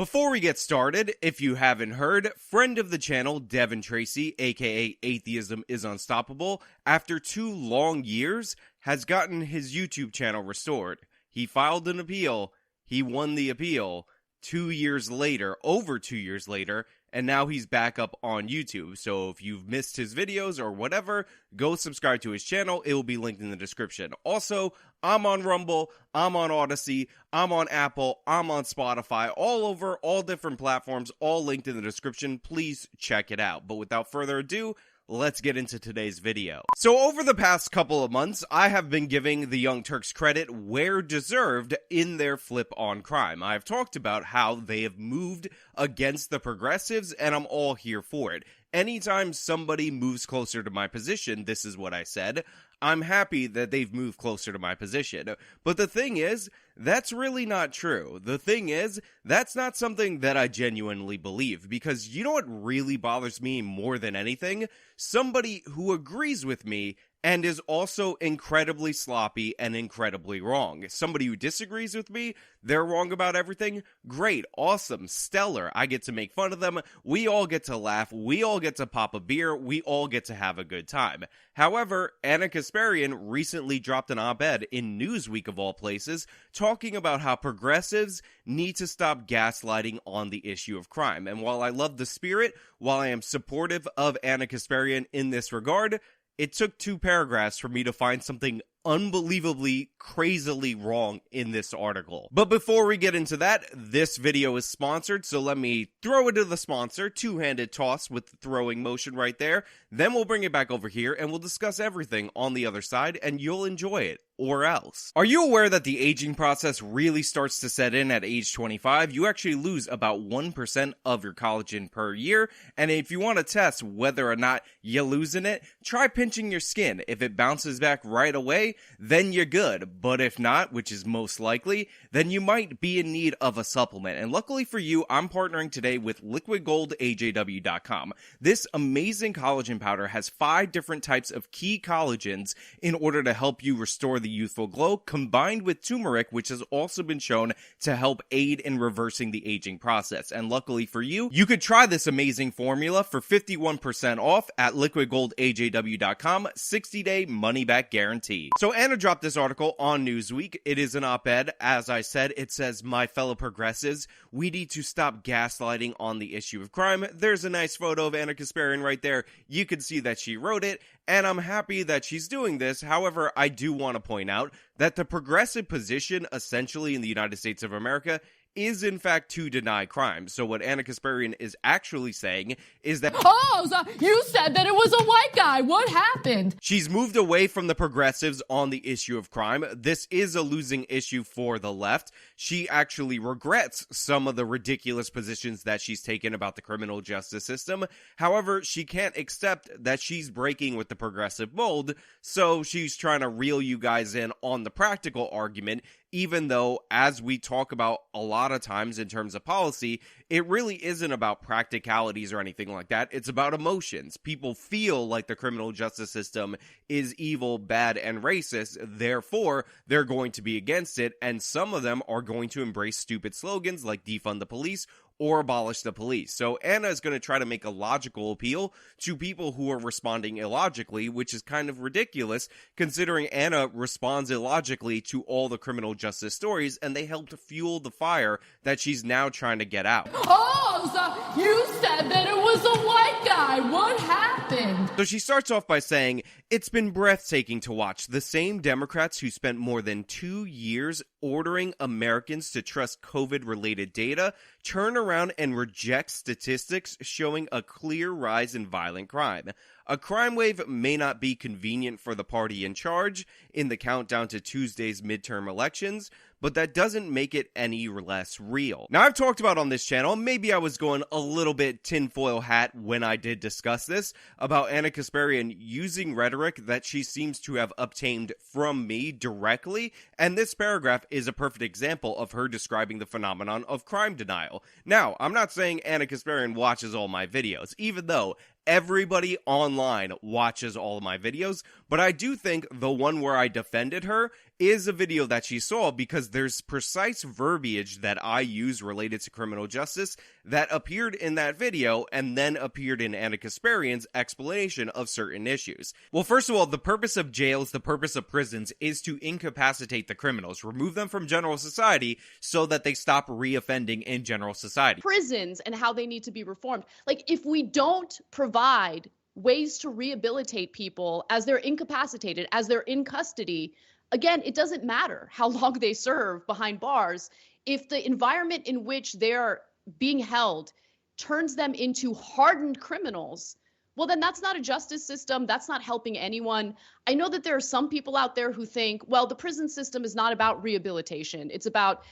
Before we get started, if you haven't heard, friend of the channel, Devin Tracy, aka Atheism is Unstoppable, after 2 long years, has gotten his YouTube channel restored. He filed an appeal, he won the appeal, 2 years later, over 2 years later, and now he's back up on YouTube. So if you've missed his videos or whatever, go subscribe to his channel. It will be linked in the description. Also, I'm on Rumble, I'm on Odyssey, I'm on Apple, I'm on Spotify, all over, all different platforms, all linked in the description. Please check it out. But without further ado, let's get into today's video. So over the past couple of months, I have been giving the Young Turks credit where deserved in their flip on crime. I've talked about how they have moved against the progressives, and I'm all here for it. Anytime somebody moves closer to my position, this is what I said, I'm happy that they've moved closer to my position. But the thing is, that's really not true. The thing is, that's not something that I genuinely believe, because you know what really bothers me more than anything? Somebody who agrees with me and is also incredibly sloppy and incredibly wrong. Somebody who disagrees with me, they're wrong about everything. Great, awesome, stellar. I get to make fun of them. We all get to laugh. We all get to pop a beer. We all get to have a good time. However, Ana Kasparian recently dropped an op-ed in Newsweek of all places talking about how progressives need to stop gaslighting on the issue of crime. And while I love the spirit, while I am supportive of Ana Kasparian in this regard, it took 2 paragraphs for me to find something unbelievably, crazily wrong in this article. But before we get into that, this video is sponsored, so let me throw it to the sponsor, two-handed toss with the throwing motion right there. Then we'll bring it back over here and we'll discuss everything on the other side, and you'll enjoy it. Or else. Are you aware that the aging process really starts to set in at age 25? You actually lose about 1% of your collagen per year, and if you want to test whether or not you're losing it, try pinching your skin. If it bounces back right away, then you're good. But if not, which is most likely, then you might be in need of a supplement. And luckily for you, I'm partnering today with liquidgoldajw.com. This amazing collagen powder has 5 different types of key collagens in order to help you restore the youthful glow, combined with turmeric, which has also been shown to help aid in reversing the aging process. And luckily for you, you could try this amazing formula for 51% off at liquidgoldajw.com, 60-day money-back guarantee. So Ana dropped this article on Newsweek. It is an op-ed. As I said, it says, "My fellow progressives, we need to stop gaslighting on the issue of crime." There's a nice photo of Ana Kasparian right there. You can see that she wrote it, and I'm happy that she's doing this. However, I do want to point out that the progressive position, essentially in the United States of America, is in fact to deny crime. So what Ana Kasparian is actually saying is that, oh, so you said that it was a white guy. What happened? She's moved away from the progressives on the issue of crime. This is a losing issue for the left. She actually regrets some of the ridiculous positions that she's taken about the criminal justice system. However, she can't accept that she's breaking with the progressive mold, so she's trying to reel you guys in on the practical argument, even though, as we talk about a lot of times in terms of policy, it really isn't about practicalities or anything like that. It's about emotions. People feel like the criminal justice system is evil, bad, and racist. Therefore, they're going to be against it, and some of them are going to embrace stupid slogans like defund the police or abolish the police. So Ana is going to try to make a logical appeal to people who are responding illogically, which is kind of ridiculous considering Ana responds illogically to all the criminal justice stories, and they helped fuel the fire that she's now trying to get out. Oh, so you said that it was a white guy. What happened? So she starts off by saying, "It's been breathtaking to watch the same Democrats who spent more than 2 years ordering Americans to trust COVID-related data turn around and reject statistics showing a clear rise in violent crime. A crime wave may not be convenient for the party in charge in the countdown to Tuesday's midterm elections, but that doesn't make it any less real." Now, I've talked about on this channel, maybe I was going a little bit tinfoil hat when I did discuss this, about Ana Kasparian using rhetoric that she seems to have obtained from me directly, and this paragraph is a perfect example of her describing the phenomenon of crime denial. Now, I'm not saying Ana Kasparian watches all my videos, even though everybody online watches all of my videos, but I do think the one where I defended her is a video that she saw because there's precise verbiage that I use related to criminal justice that appeared in that video and then appeared in Ana Kasparian's explanation of certain issues. Well, first of all, the purpose of jails, the purpose of prisons is to incapacitate the criminals, remove them from general society so that they stop reoffending in general society. Prisons and how they need to be reformed. Like, if we don't provide ways to rehabilitate people as they're incapacitated, as they're in custody, again, it doesn't matter how long they serve behind bars. If the environment in which they're being held turns them into hardened criminals, well, then that's not a justice system. That's not helping anyone. I know that there are some people out there who think, well, the prison system is not about rehabilitation. It's about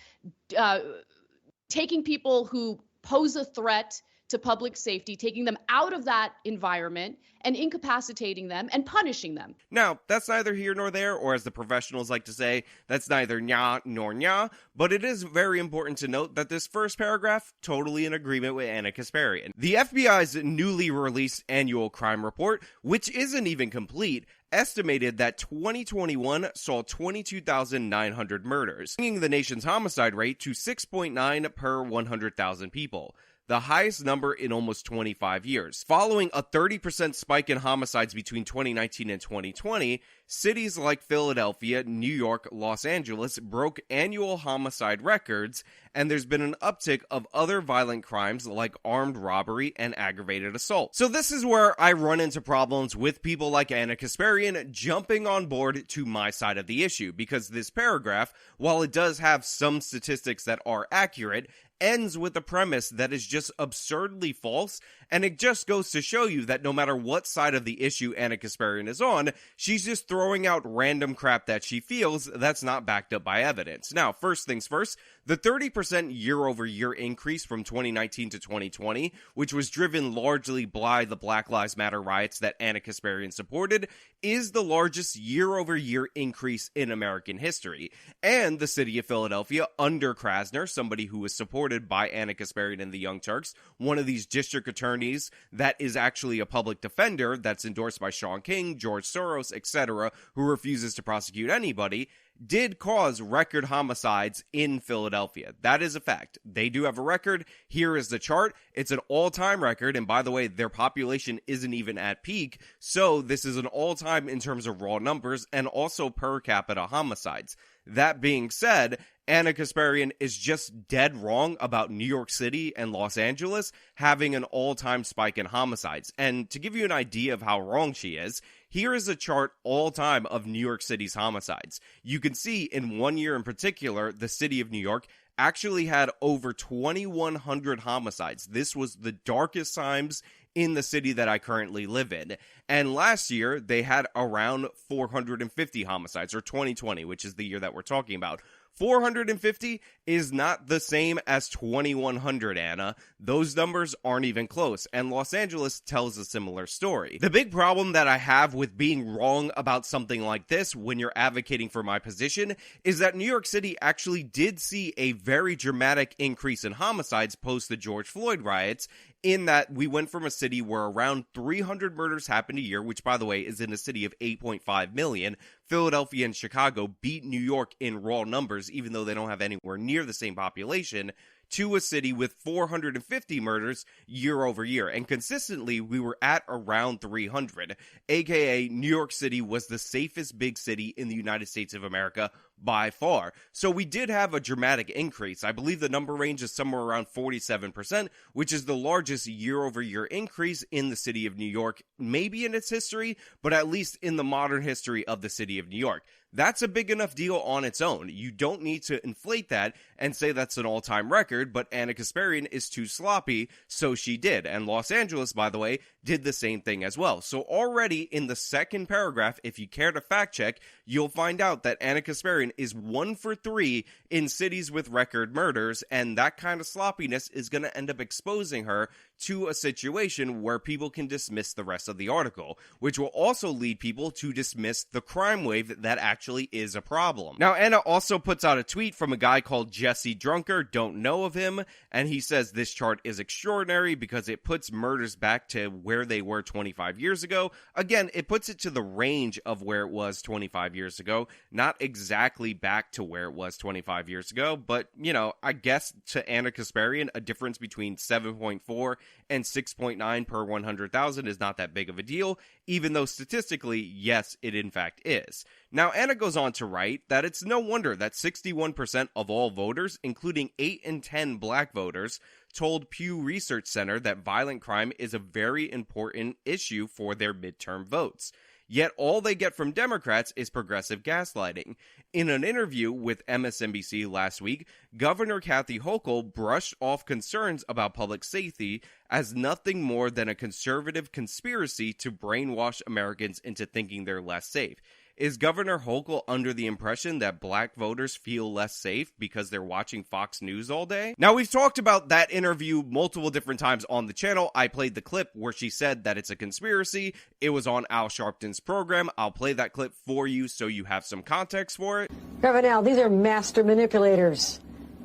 taking people who pose a threat to public safety, taking them out of that environment and incapacitating them and punishing them. Now, that's neither here nor there, or as the professionals like to say, that's neither nya nor nya, but it is very important to note that this first paragraph, totally in agreement with Ana Kasparian. The FBI's newly released annual crime report, which isn't even complete, estimated that 2021 saw 22,900 murders, bringing the nation's homicide rate to 6.9 per 100,000 people, the highest number in almost 25 years. Following a 30% spike in homicides between 2019 and 2020, cities like Philadelphia, New York, Los Angeles broke annual homicide records, and there's been an uptick of other violent crimes like armed robbery and aggravated assault. So this is where I run into problems with people like Ana Kasparian jumping on board to my side of the issue, because this paragraph, while it does have some statistics that are accurate, ends with a premise that is just absurdly false, and it just goes to show you that no matter what side of the issue Ana Kasparian is on, she's just throwing out random crap that she feels that's not backed up by evidence. Now, first things first, the 30% year-over-year increase from 2019 to 2020, which was driven largely by the Black Lives Matter riots that Ana Kasparian supported, is the largest year-over-year increase in American history. And the city of Philadelphia, under Krasner, somebody who was supported by Ana Kasparian and the Young Turks, one of these district attorneys that is actually a public defender that's endorsed by Sean King, George Soros, etc., who refuses to prosecute anybody, did cause record homicides in Philadelphia. That is a fact. They do have a record. Here is the chart. It's an all-time record, and by the way, their population isn't even at peak, so this is an all-time in terms of raw numbers and also per capita homicides. That being said, Ana Kasparian is just dead wrong about New York City and Los Angeles having an all-time spike in homicides. And to give you an idea of how wrong she is, here is a chart all-time of New York City's homicides. You can see in one year in particular, the city of New York actually had over 2,100 homicides. This was the darkest times in the city that I currently live in. And last year, they had around 450 homicides, or 2020, which is the year that we're talking about. 450 is not the same as 2,100, Anna. Those numbers aren't even close, and Los Angeles tells a similar story. The big problem that I have with being wrong about something like this when you're advocating for my position is that New York City actually did see a very dramatic increase in homicides post the George Floyd riots, in that we went from a city where around 300 murders happened a year, which, by the way, is in a city of 8.5 million. Philadelphia and Chicago beat New York in raw numbers, even though they don't have anywhere near the same population, to a city with 450 murders year over year. And consistently, we were at around 300, aka New York City was the safest big city in the United States of America by far. So we did have a dramatic increase. I believe the number range is somewhere around 47%, which is the largest year-over-year increase in the city of New York, maybe in its history, but at least in the modern history of the city of New York. That's a big enough deal on its own. You don't need to inflate that and say that's an all-time record, but Ana Kasparian is too sloppy, so she did. And Los Angeles, by the way, did the same thing as well. So already in the second paragraph, if you care to fact check, you'll find out that Ana Kasparian is 1 for 3 in cities with record murders, and that kind of sloppiness is going to end up exposing her to a situation where people can dismiss the rest of the article, which will also lead people to dismiss the crime wave that actually actually is a problem. Now, Ana also puts out a tweet from a guy called Jesse Drunker, don't know of him, and he says this chart is extraordinary because it puts murders back to where they were 25 years ago. Again, it puts it to the range of where it was 25 years ago, not exactly back to where it was 25 years ago, but, you know, I guess to Ana Kasparian, a difference between 7.4 and 6.9 per 100,000 is not that big of a deal, even though statistically, yes, it in fact is. Now, Ana goes on to write that it's no wonder that 61% of all voters, including 8 in 10 black voters, told Pew Research Center that violent crime is a very important issue for their midterm votes. Yet all they get from Democrats is progressive gaslighting. In an interview with MSNBC last week, Governor Kathy Hochul brushed off concerns about public safety as nothing more than a conservative conspiracy to brainwash Americans into thinking they're less safe. Is Governor Hochul under the impression that black voters feel less safe because they're watching Fox News all day? Now, we've talked about that interview multiple different times on the channel. I played the clip where she said that it's a conspiracy. It was on Al Sharpton's program. I'll play that clip for you so you have some context for it. Reverend Al, these are master manipulators.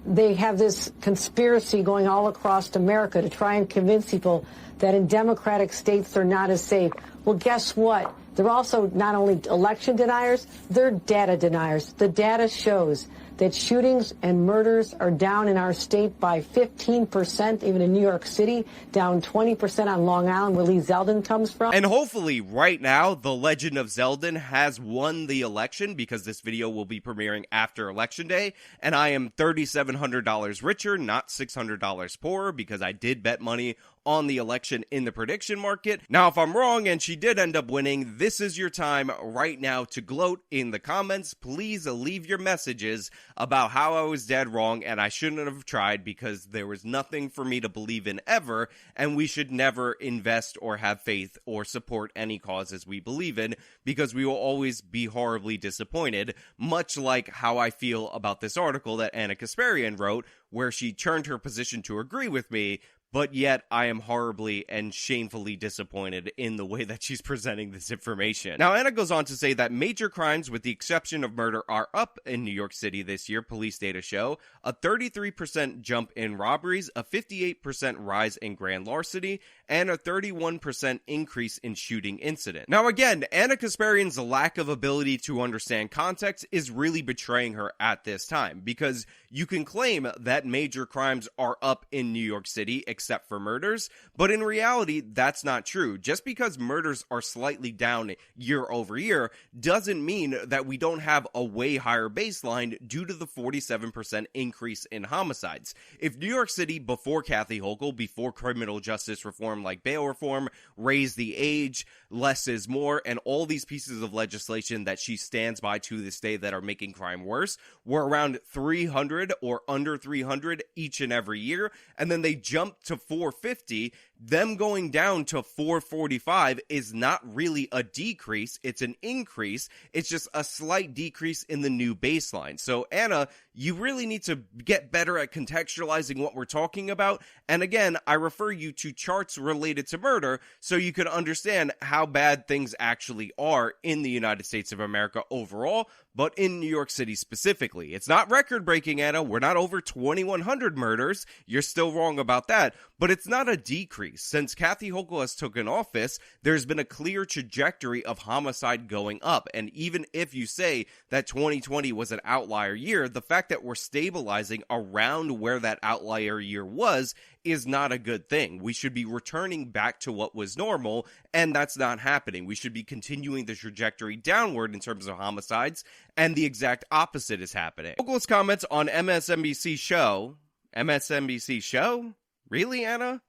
They have this conspiracy going all across America to try and convince people that in democratic states they're not as safe. Well, guess what? They're also not only election deniers, they're data deniers. The data shows that shootings and murders are down in our state by 15%, even in New York City, down 20% on Long Island, where Lee Zeldin comes from. And hopefully right now, the legend of Zeldin has won the election because this video will be premiering after Election Day, and I am $3,700 richer, not $600 poorer, because I did bet money on the election in the prediction market. Now, if I'm wrong and she did end up winning, this is your time right now to gloat in the comments. Please leave your messages about how I was dead wrong and I shouldn't have tried because there was nothing for me to believe in ever, and we should never invest or have faith or support any causes we believe in because we will always be horribly disappointed, much like how I feel about this article that Ana Kasparian wrote where she turned her position to agree with me, but yet I am horribly and shamefully disappointed in the way that she's presenting this information. Now, Ana goes on to say that major crimes, with the exception of murder, are up in New York City this year, police data show. A 33% jump in robberies, a 58% rise in grand larceny, and a 31% increase in shooting incident. Now, again, Ana Kasparian's lack of ability to understand context is really betraying her at this time, because you can claim that major crimes are up in New York City, except for murders, but in reality, that's not true. Just because murders are slightly down year over year doesn't mean that we don't have a way higher baseline due to the 47% increase in homicides. If New York City, before Kathy Hochul, before criminal justice reform like bail reform, raised the age, less is more, and all these pieces of legislation that she stands by to this day that are making crime worse, were around 300 or under 300 each and every year, and then they jumped to 450, them going down to 445 is not really a decrease, it's an increase, it's just a slight decrease in the new baseline. So Ana, you really need to get better at contextualizing what we're talking about, and again, I refer you to charts related to murder so you can understand how bad things actually are in the United States of America overall, but in New York City specifically. It's not record-breaking, Ana. We're not over 2,100 murders. You're still wrong about that. But it's not a decrease. Since Kathy Hochul has taken office, there's been a clear trajectory of homicide going up. And even if you say that 2020 was an outlier year, the fact that we're stabilizing around where that outlier year was is not a good thing. We should be returning back to what was normal, and that's not happening. We should be continuing the trajectory downward in terms of homicides, and the exact opposite is happening. Hochul's comments on MSNBC show. MSNBC show? Really, Ana?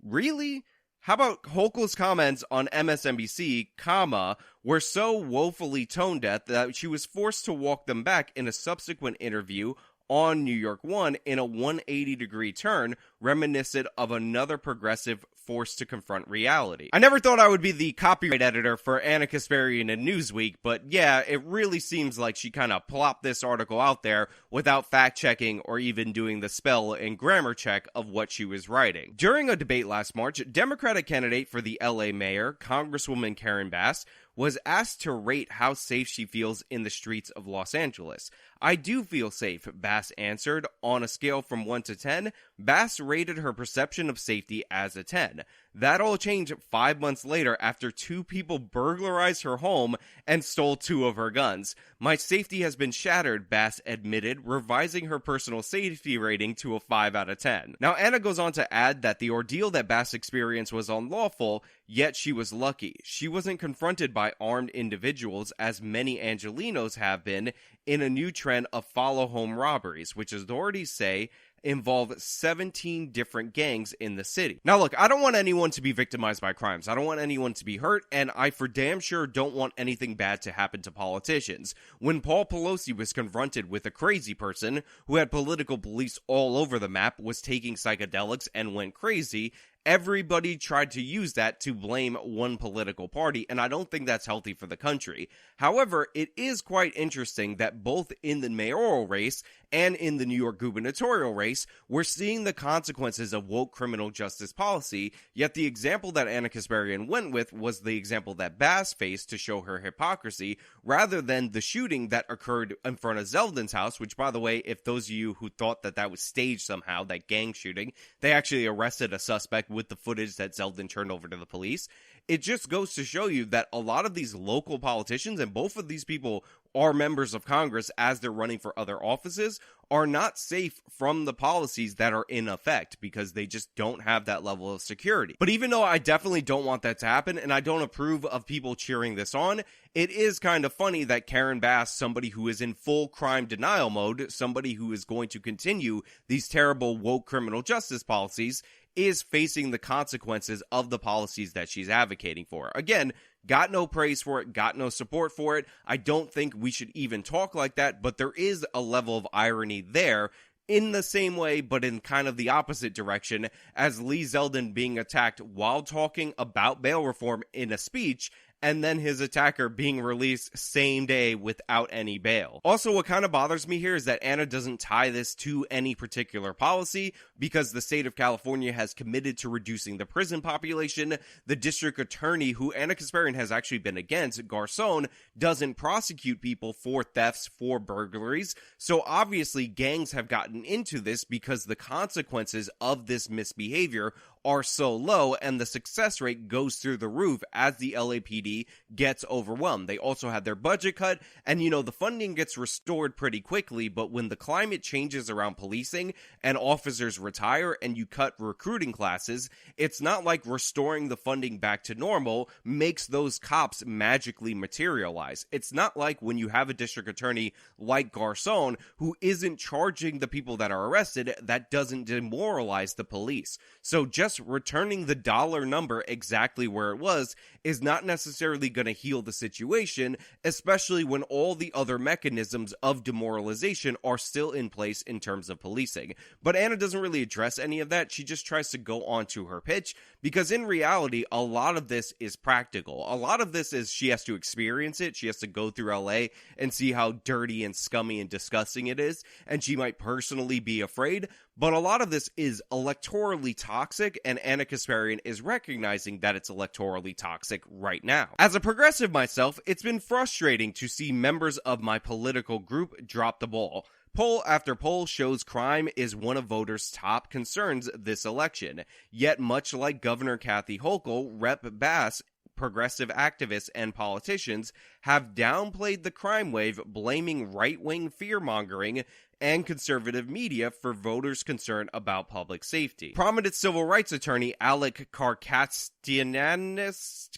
Really? How about Hochul's comments on MSNBC, were so woefully tone deaf that she was forced to walk them back in a subsequent interview on New York One in a 180-degree turn, reminiscent of another progressive forced to confront reality. I never thought I would be the copyright editor for Ana Kasparian and Newsweek, but yeah, it really seems like she kind of plopped this article out there without fact-checking or even doing the spell and grammar check of what she was writing. During a debate last March, Democratic candidate for the LA mayor, Congresswoman Karen Bass, was asked to rate how safe she feels in the streets of Los Angeles. "I do feel safe," Bass answered. On a scale from 1 to 10, Bass rated her perception of safety as a 10. That all changed 5 months later after 2 people burglarized her home and stole 2 of her guns. "My safety has been shattered," Bass admitted, revising her personal safety rating to a 5 out of 10. Now, Ana goes on to add that the ordeal that Bass experienced was unlawful, yet she was lucky. She wasn't confronted by armed individuals, as many Angelenos have been, in a new trend of follow home robberies, which authorities say involve 17 different gangs in the city. Now look, I don't want anyone to be victimized by crimes. I don't want anyone to be hurt, and I for damn sure don't want anything bad to happen to politicians. When Paul Pelosi was confronted with a crazy person who had political beliefs all over the map, was taking psychedelics, and went crazy, everybody tried to use that to blame one political party, and I don't think that's healthy for the country. However, it is quite interesting that both in the mayoral race and in the New York gubernatorial race, we're seeing the consequences of woke criminal justice policy, yet the example that Ana Kasparian went with was the example that Bass faced to show her hypocrisy, rather than the shooting that occurred in front of Zeldin's house, which, by the way, if those of you who thought that that was staged somehow, that gang shooting, they actually arrested a suspect with the footage that Zeldin turned over to the police. It just goes to show you that a lot of these local politicians, and both of these people are members of Congress as they're running for other offices, are not safe from the policies that are in effect because they just don't have that level of security. But even though I definitely don't want that to happen, and I don't approve of people cheering this on, it is kind of funny that Karen Bass, somebody who is in full crime denial mode, somebody who is going to continue these terrible woke criminal justice policies, is facing the consequences of the policies that she's advocating for. Again, got no praise for it, got no support for it. I don't think we should even talk like that, but there is a level of irony there, in the same way, but in kind of the opposite direction, as Lee Zeldin being attacked while talking about bail reform in a speech, and then his attacker being released same day without any bail. Also, what kind of bothers me here is that Ana doesn't tie this to any particular policy, because the state of California has committed to reducing the prison population. The district attorney, who Ana Kasparian has actually been against, Garcon, doesn't prosecute people for thefts, for burglaries. So obviously gangs have gotten into this because the consequences of this misbehavior are so low, and the success rate goes through the roof as the LAPD gets overwhelmed. They also had their budget cut, and the funding gets restored pretty quickly, but when the climate changes around policing and officers retire and you cut recruiting classes, it's not like restoring the funding back to normal makes those cops magically materialize. It's not like when you have a district attorney like Garcon who isn't charging the people that are arrested, that doesn't demoralize the police. So just returning the dollar number exactly where it was is not necessarily going to heal the situation, especially when all the other mechanisms of demoralization are still in place in terms of policing. But Ana doesn't really address any of that. She just tries to go on to her pitch, because in reality, a lot of this is practical. A lot of this is she has to experience it. She has to go through LA and see how dirty and scummy and disgusting it is, and she might personally be afraid. But a lot of this is electorally toxic, and Ana Kasparian is recognizing that it's electorally toxic right now. As a progressive myself, it's been frustrating to see members of my political group drop the ball. Poll after poll shows crime is one of voters' top concerns this election. Yet, much like Governor Kathy Hochul, Rep. Bass, progressive activists and politicians have downplayed the crime wave, blaming right-wing fear-mongering and conservative media for voters' concern about public safety. Prominent civil rights attorney Alec Karkastianis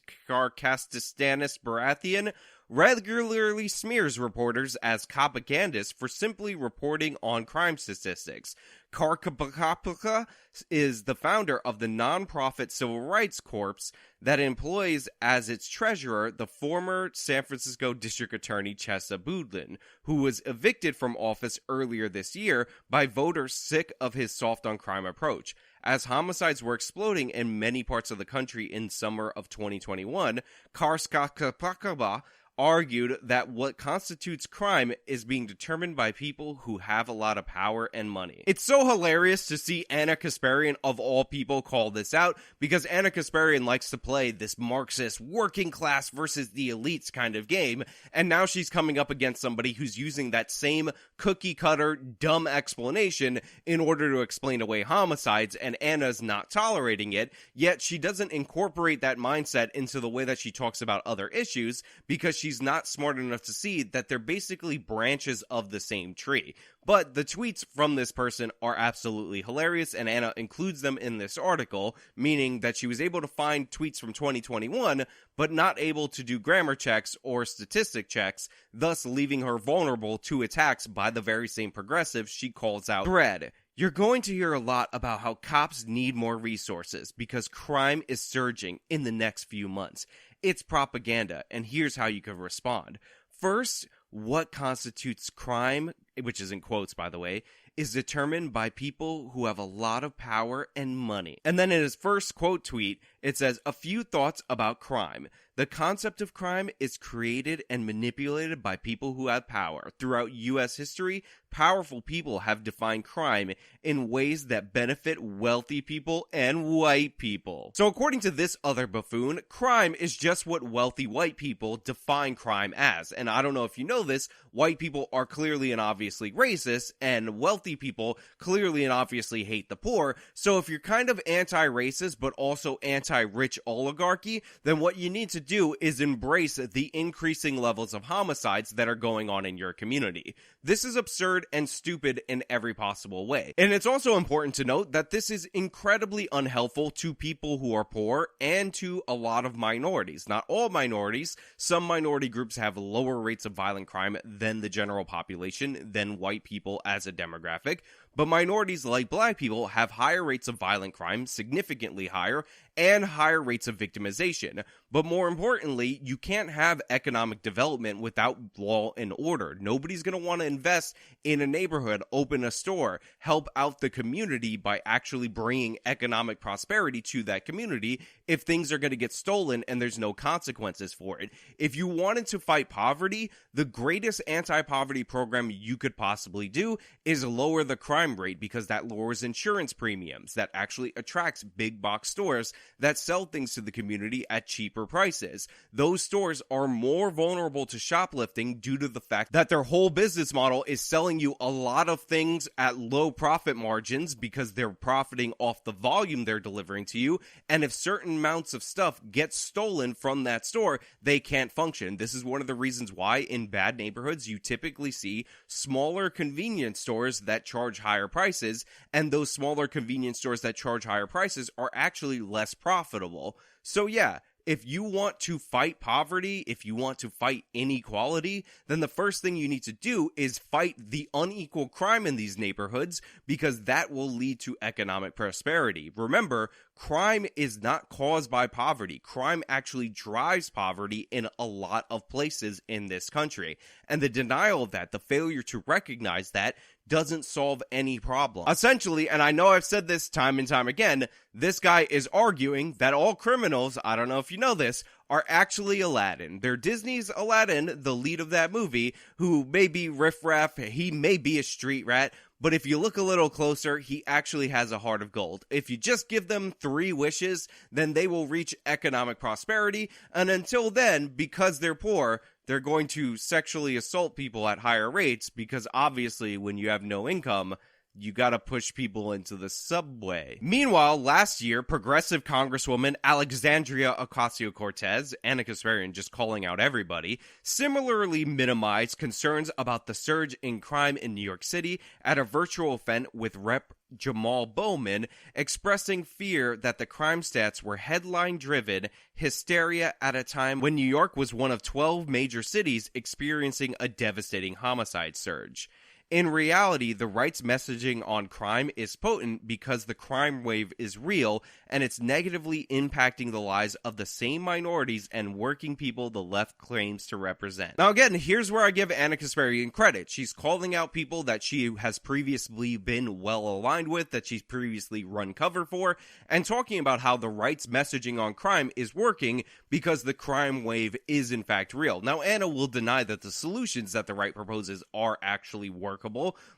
Baratheon regularly smears reporters as propagandists for simply reporting on crime statistics. Karkapakapaka is the founder of the nonprofit Civil Rights Corps that employs as its treasurer the former San Francisco District Attorney Chesa Boudin, who was evicted from office earlier this year by voters sick of his soft-on-crime approach. As homicides were exploding in many parts of the country in summer of 2021, Karkapakapaka argued that what constitutes crime is being determined by people who have a lot of power and money. It's so hilarious to see Ana Kasparian, of all people, call this out, because Ana Kasparian likes to play this Marxist working class versus the elites kind of game, and now she's coming up against somebody who's using that same cookie-cutter, dumb explanation in order to explain away homicides, and Anna's not tolerating it, yet she doesn't incorporate that mindset into the way that she talks about other issues, because she's not smart enough to see that they're basically branches of the same tree. But the tweets from this person are absolutely hilarious, and Anna includes them in this article, meaning that she was able to find tweets from 2021, but not able to do grammar checks or statistic checks, thus leaving her vulnerable to attacks by the very same progressives she calls out. Thread. You're going to hear a lot about how cops need more resources because crime is surging in the next few months. It's propaganda, and here's how you can respond. First, what constitutes crime, which is in quotes by the way, is determined by people who have a lot of power and money. And then in his first quote tweet, it says, a few thoughts about crime. The concept of crime is created and manipulated by people who have power. Throughout U.S. history, powerful people have defined crime in ways that benefit wealthy people and white people. So according to this other buffoon, crime is just what wealthy white people define crime as. And I don't know if you know this, white people are clearly and obviously racist, and wealthy people clearly and obviously hate the poor. So if you're kind of anti-racist but also anti-rich oligarchy, then what you need to do is embrace the increasing levels of homicides that are going on in your community. This is absurd and stupid in every possible way. And it's also important to note that this is incredibly unhelpful to people who are poor and to a lot of minorities. Not all minorities. Some minority groups have lower rates of violent crime than the general population, than white people as a demographic. But minorities like black people have higher rates of violent crime, significantly higher, and higher rates of victimization. But more importantly, you can't have economic development without law and order. Nobody's going to want to invest in a neighborhood, open a store, help out the community by actually bringing economic prosperity to that community if things are going to get stolen and there's no consequences for it. If you wanted to fight poverty, the greatest anti-poverty program you could possibly do is lower the crime rate, because that lowers insurance premiums, that actually attracts big box stores that sell things to the community at cheaper prices. Those stores are more vulnerable to shoplifting due to the fact that their whole business model is selling you a lot of things at low profit margins because they're profiting off the volume they're delivering to you, and if certain amounts of stuff get stolen from that store, they can't function. This is one of the reasons why in bad neighborhoods you typically see smaller convenience stores that charge higher prices, and those smaller convenience stores that charge higher prices are actually less profitable. So yeah, if you want to fight poverty, if you want to fight inequality, then the first thing you need to do is fight the unequal crime in these neighborhoods, because that will lead to economic prosperity. Remember, crime is not caused by poverty. Crime actually drives poverty in a lot of places in this country. And the denial of that, the failure to recognize that, doesn't solve any problem. Essentially, and I know I've said this time and time again, this guy is arguing that all criminals, I don't know if you know this, are actually Aladdin. They're Disney's Aladdin, the lead of that movie, who may be riffraff, he may be a street rat, but if you look a little closer, he actually has a heart of gold. If you just give them 3 wishes, then they will reach economic prosperity, and until then, because they're poor, they're going to sexually assault people at higher rates, because obviously when you have no income, you gotta push people into the subway. Meanwhile, last year, progressive Congresswoman Alexandria Ocasio-Cortez, Ana Kasparian just calling out everybody, similarly minimized concerns about the surge in crime in New York City at a virtual event with Rep. Jamal Bowman, expressing fear that the crime stats were headline-driven hysteria at a time when New York was one of 12 major cities experiencing a devastating homicide surge. In reality, the right's messaging on crime is potent because the crime wave is real and it's negatively impacting the lives of the same minorities and working people the left claims to represent. Now again, here's where I give Ana Kasparian credit. She's calling out people that she has previously been well aligned with, that she's previously run cover for, and talking about how the right's messaging on crime is working because the crime wave is in fact real. Now Ana will deny that the solutions that the right proposes are actually workable,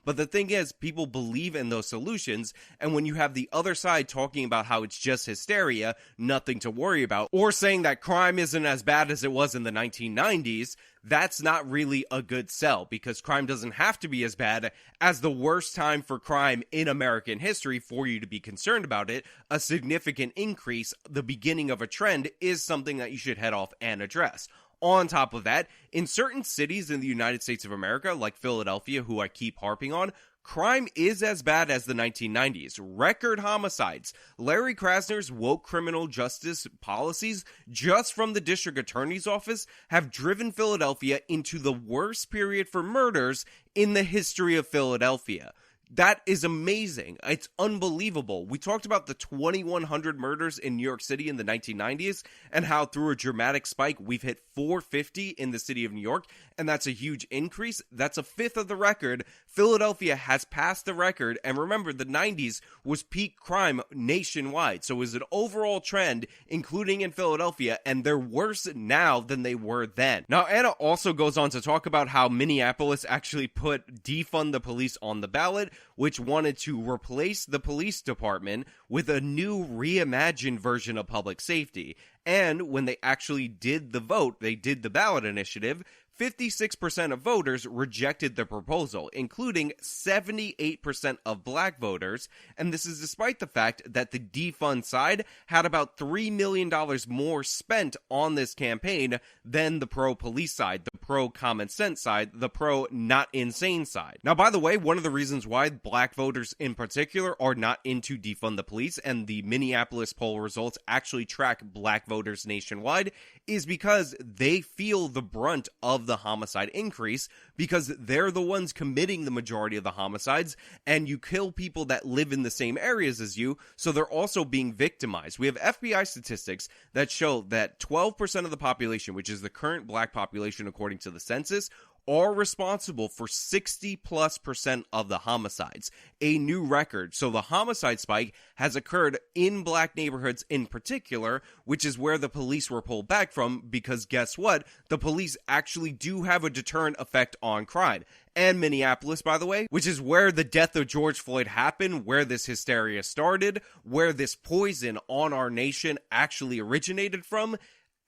but the thing is, people believe in those solutions, and when you have the other side talking about how it's just hysteria, nothing to worry about, or saying that crime isn't as bad as it was in the 1990s, that's not really a good sell, because crime doesn't have to be as bad as the worst time for crime in American history for you to be concerned about it. A significant increase, the beginning of a trend, is something that you should head off and address. On top of that, in certain cities in the United States of America, like Philadelphia, who I keep harping on, crime is as bad as the 1990s. Record homicides. Larry Krasner's woke criminal justice policies, just from the district attorney's office, have driven Philadelphia into the worst period for murders in the history of Philadelphia. That is amazing. It's unbelievable. We talked about the 2,100 murders in New York City in the 1990s and how through a dramatic spike, we've hit 450 in the city of New York, and that's a huge increase. That's a fifth of the record. Philadelphia has passed the record, and remember, the 90s was peak crime nationwide, so it was an overall trend, including in Philadelphia, and they're worse now than they were then. Now, Ana also goes on to talk about how Minneapolis actually put defund the police on the ballot, which wanted to replace the police department with a new reimagined version of public safety. And when they actually did the vote, they did the ballot initiative, 56% of voters rejected the proposal, including 78% of black voters, and this is despite the fact that the defund side had about $3 million more spent on this campaign than the pro-police side, the pro-common sense side, the pro-not-insane side. Now, by the way, one of the reasons why black voters in particular are not into defund the police, and the Minneapolis poll results actually track black voters nationwide, is because they feel the brunt of the homicide increase, because they're the ones committing the majority of the homicides, and you kill people that live in the same areas as you, so they're also being victimized. We have FBI statistics that show that 12% of the population, which is the current black population according to the census, are responsible for 60+% of the homicides, a new record. So the homicide spike has occurred in black neighborhoods in particular, which is where the police were pulled back from, because guess what? The police actually do have a deterrent effect on crime. And Minneapolis, by the way, which is where the death of George Floyd happened, where this hysteria started, where this poison on our nation actually originated from,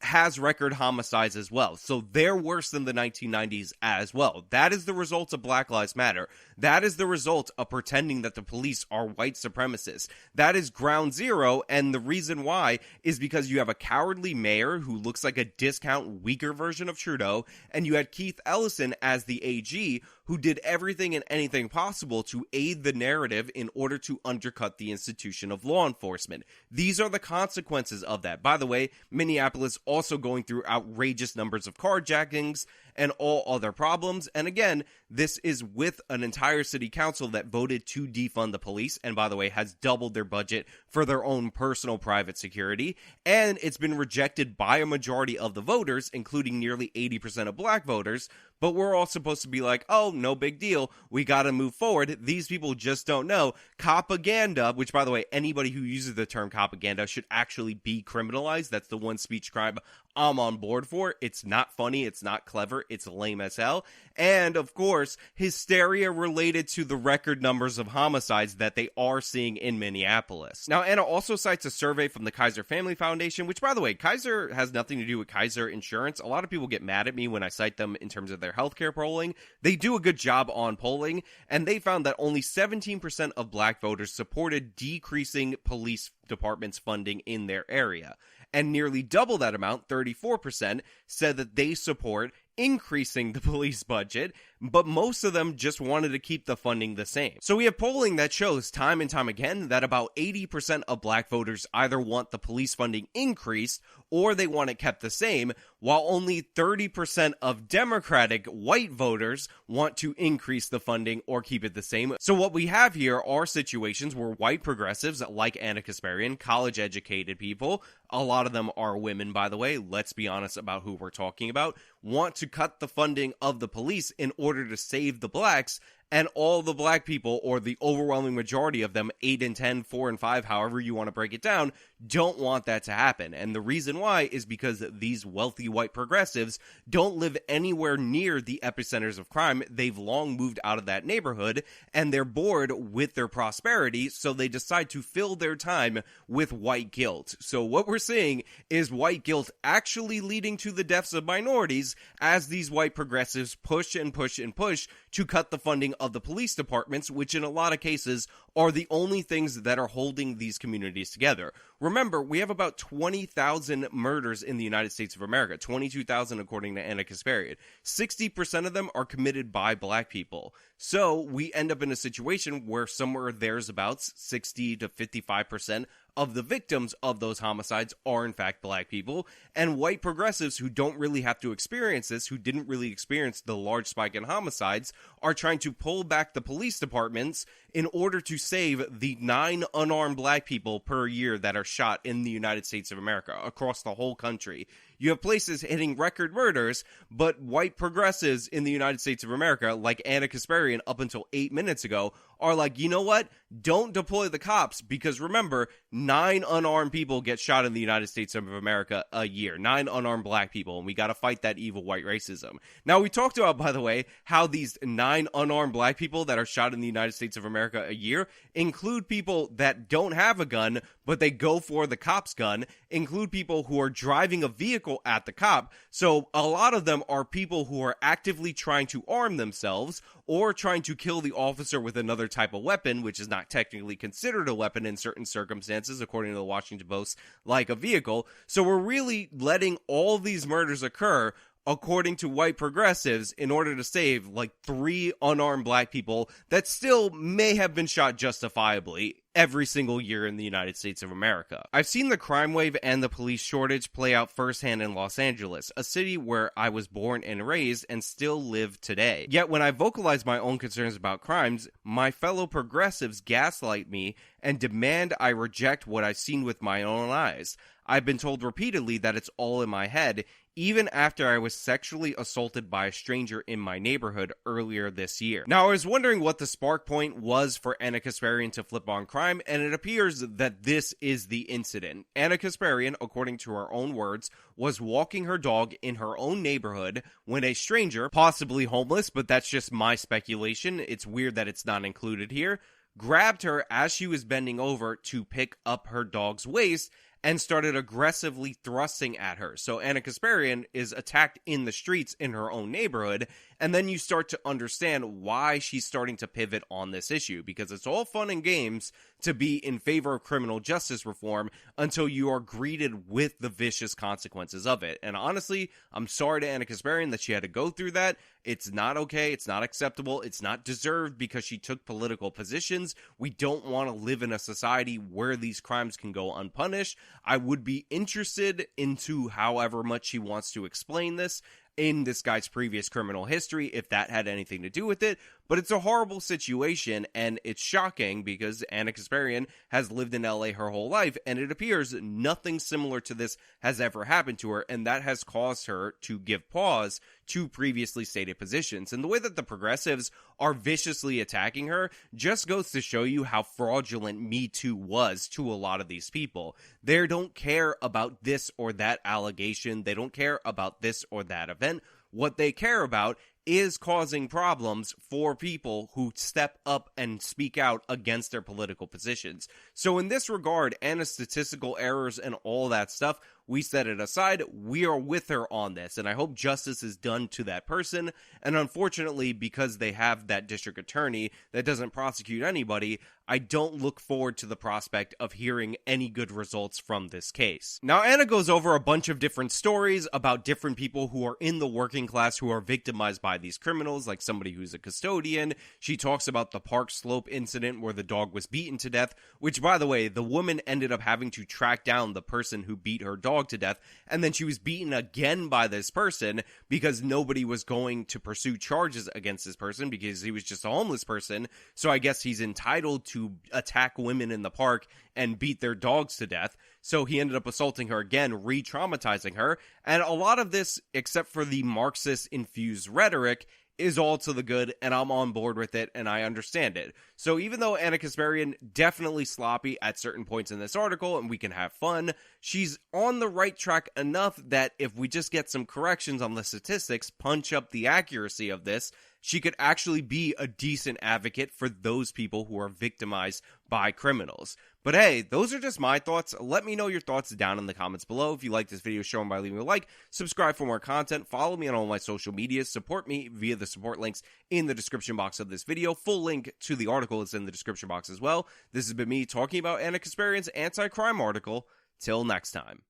has record homicides as well. So they're worse than the 1990s as well. That is the result of Black Lives Matter. That is the result of pretending that the police are white supremacists. That is ground zero, and the reason why is because you have a cowardly mayor who looks like a discount, weaker version of Trudeau, and you had Keith Ellison as the AG, who did everything and anything possible to aid the narrative in order to undercut the institution of law enforcement. These are the consequences of that. By the way, Minneapolis also going through outrageous numbers of carjackings and all other problems. And again, this is with an entire city council that voted to defund the police, and by the way, has doubled their budget for their own personal private security. And it's been rejected by a majority of the voters, including nearly 80% of black voters. But we're all supposed to be like, oh, no big deal, we gotta move forward. These people just don't know. Copaganda, which by the way, anybody who uses the term copaganda should actually be criminalized. That's the one speech crime I'm on board for. It's not funny, it's not clever, it's lame as hell. And of course, hysteria related to the record numbers of homicides that they are seeing in Minneapolis. Now, Ana also cites a survey from the Kaiser Family Foundation, which by the way, Kaiser has nothing to do with Kaiser Insurance. A lot of people get mad at me when I cite them in terms of their healthcare polling. They do a good job on polling, and they found that only 17% of black voters supported decreasing police departments' funding in their area. And nearly double that amount, 34%, said that they support increasing the police budget, but most of them just wanted to keep the funding the same. So we have polling that shows time and time again that about 80% of black voters either want the police funding increased or they want it kept the same, while only 30% of Democratic white voters want to increase the funding or keep it the same. So what we have here are situations where white progressives like Ana Kasparian, college-educated people, a lot of them are women, by the way, let's be honest about who we're talking about, want to cut the funding of the police in order to save the blacks, and all the black people, or the overwhelming majority of them, 8 and 10, 4 and 5, however you want to break it down, don't want that to happen. And the reason why is because these wealthy white progressives don't live anywhere near the epicenters of crime. They've long moved out of that neighborhood, and they're bored with their prosperity, so they decide to fill their time with white guilt. So what we're seeing is white guilt actually leading to the deaths of minorities as these white progressives push and push and push to cut the funding of the police departments, which in a lot of cases are the only things that are holding these communities together. Remember, we have about 20,000 murders in the United States of America, 22,000 according to Ana Kasparian. 60% of them are committed by black people. So we end up in a situation where somewhere there's about 60 to 55% of the victims of those homicides are in fact black people, and white progressives who don't really have to experience this, who didn't really experience the large spike in homicides, are trying to pull back the police departments in order to save the 9 unarmed black people per year that are shot in the United States of America across the whole country. You have places hitting record murders, but white progressives in the United States of America, like Ana Kasparian up until 8 minutes ago, are like, you know what? Don't deploy the cops, because remember, 9 unarmed people get shot in the United States of America a year. 9 unarmed black people, and we gotta fight that evil white racism. Now, we talked about, by the way, how these 9 unarmed black people that are shot in the United States of America a year include people that don't have a gun, but they go for the cop's gun, include people who are driving a vehicle at the cop. So a lot of them are people who are actively trying to arm themselves or trying to kill the officer with another type of weapon, which is not technically considered a weapon in certain circumstances, according to the Washington Post, like a vehicle. So we're really letting all these murders occur, according to white progressives, in order to save like 3 unarmed black people that still may have been shot justifiably every single year in the United States of America. I've seen the crime wave and the police shortage play out firsthand in Los Angeles, a city where I was born and raised and still live today. Yet when I vocalize my own concerns about crimes, my fellow progressives gaslight me and demand I reject what I've seen with my own eyes. I've been told repeatedly that it's all in my head, even after I was sexually assaulted by a stranger in my neighborhood earlier this year. Now, I was wondering what the spark point was for Ana Kasparian to flip on crime, and it appears that this is the incident. Ana Kasparian, according to her own words, was walking her dog in her own neighborhood when a stranger, possibly homeless, but that's just my speculation, it's weird that it's not included here, grabbed her as she was bending over to pick up her dog's waist and started aggressively thrusting at her. So Ana Kasparian is attacked in the streets in her own neighborhood, and then you start to understand why she's starting to pivot on this issue, because it's all fun and games to be in favor of criminal justice reform until you are greeted with the vicious consequences of it. And honestly, I'm sorry to Ana Kasparian that she had to go through that. It's not okay, it's not acceptable, it's not deserved because she took political positions. We don't want to live in a society where these crimes can go unpunished. I would be interested into however much she wants to explain this in this guy's previous criminal history, if that had anything to do with it. But it's a horrible situation, and it's shocking because Ana Kasparian has lived in LA her whole life, and it appears nothing similar to this has ever happened to her, and that has caused her to give pause to previously stated positions. And the way that the progressives are viciously attacking her just goes to show you how fraudulent Me Too was to a lot of these people. They don't care about this or that allegation. They don't care about this or that event. What they care about is causing problems for people who step up and speak out against their political positions. So in this regard, Anna's statistical errors and all that stuff, we set it aside. We are with her on this, and I hope justice is done to that person. And unfortunately, because they have that district attorney that doesn't prosecute anybody, I don't look forward to the prospect of hearing any good results from this case. Now, Anna goes over a bunch of different stories about different people who are in the working class who are victimized by these criminals, like somebody who's a custodian. She talks about the Park Slope incident where the dog was beaten to death, which, by the way, the woman ended up having to track down the person who beat her dog dog to death, and then she was beaten again by this person because nobody was going to pursue charges against this person because he was just a homeless person. So I guess he's entitled to attack women in the park and beat their dogs to death. So he ended up assaulting her again, re-traumatizing her. And a lot of this, except for the Marxist-infused rhetoric, is all to the good, and I'm on board with it, and I understand it. So even though Ana Kasparian definitely sloppy at certain points in this article, and we can have fun, she's on the right track enough that if we just get some corrections on the statistics, punch up the accuracy of this, she could actually be a decent advocate for those people who are victimized by criminals. But hey, those are just my thoughts. Let me know your thoughts down in the comments below. If you like this video, show them by leaving a like, subscribe for more content, follow me on all my social medias, support me via the support links in the description box of this video. Full link to the article is in the description box as well. This has been me talking about Ana Kasparian's anti-crime article. Till next time.